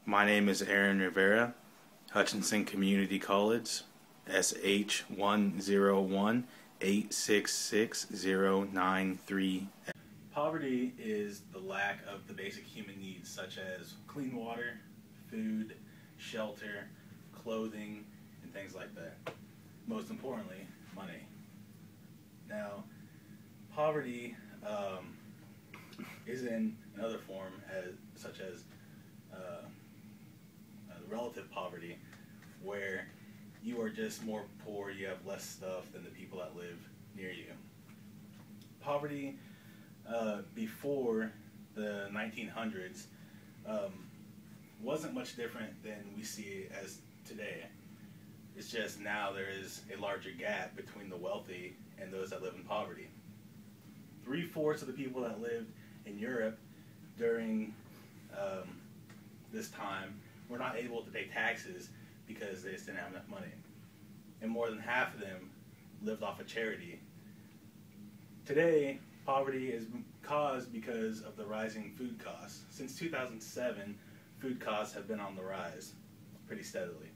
My name is Aaron Rivera, Hutchinson Community College, SH101866093. Poverty is the lack of the basic human needs such as clean water, food, shelter, clothing, and things like that. Most importantly, money. Now, poverty is in another form such as relative poverty, where you are just more poor, you have less stuff than the people that live near you. Poverty before the 1900s wasn't much different than we see it as today. It's just now there is a larger gap between the wealthy and those that live in poverty. 3/4 of the people that lived in Europe during this time were not able to pay taxes because they just didn't have enough money. And more than half of them lived off of charity. Today, poverty is caused because of the rising food costs. Since 2007, food costs have been on the rise pretty steadily.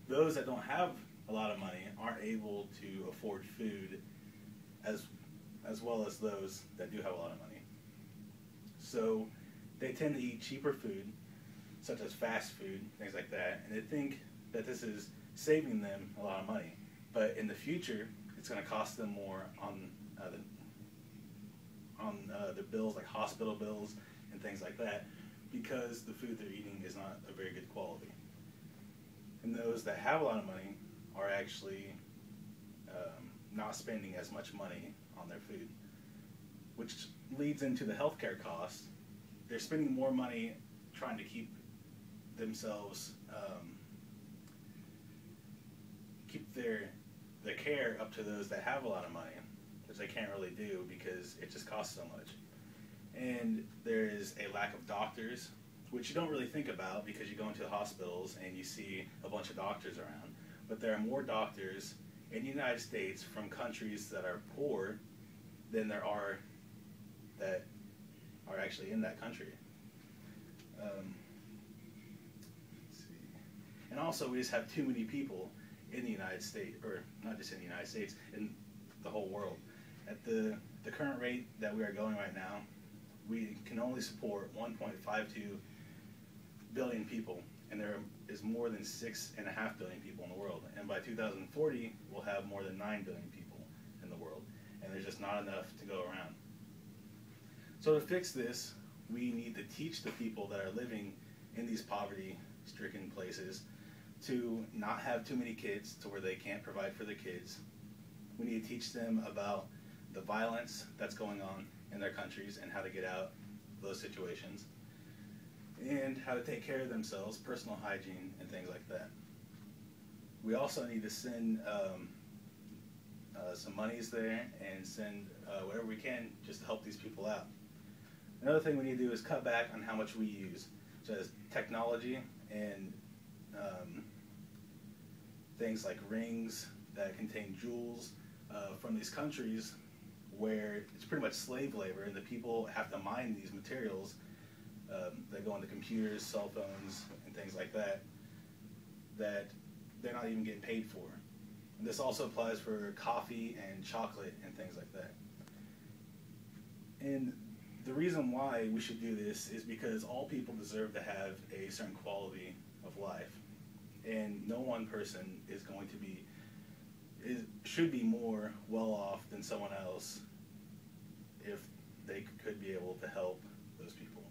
Those that don't have a lot of money aren't able to afford food as well as those that do have a lot of money. So they tend to eat cheaper food, such as fast food, things like that, and they think that this is saving them a lot of money. But in the future, it's going to cost them more on the bills, like hospital bills and things like that, because the food they're eating is not a very good quality. And those that have a lot of money are actually not spending as much money on their food, which leads into the healthcare costs. They're spending more money trying to keep themselves, keep their care up to those that have a lot of money, which they can't really do because it just costs so much. And there is a lack of doctors, which you don't really think about because you go into the hospitals and you see a bunch of doctors around. But there are more doctors in the United States from countries that are poor than there are that are actually in that country. Let's see. And also, we just have too many people in the United States, or not just in the United States, in the whole world. At the current rate that we are going right now, we can only support 1.52 billion people, and there is more than 6.5 billion people in the world. And by 2040, we'll have more than 9 billion people in the world, and there's just not enough to go around. So to fix this, we need to teach the people that are living in these poverty-stricken places to not have too many kids to where they can't provide for their kids. We need to teach them about the violence that's going on in their countries and how to get out of those situations, and how to take care of themselves, personal hygiene, and things like that. We also need to send some monies there and send whatever we can just to help these people out. Another thing we need to do is cut back on how much we use, such as technology and things like rings that contain jewels from these countries where it's pretty much slave labor, and the people have to mine these materials that go into computers, cell phones, and things like that, that they're not even getting paid for. And this also applies for coffee and chocolate and things like that. And the reason why we should do this is because all people deserve to have a certain quality of life, and no one person is going to be should be more well off than someone else if they could be able to help those people.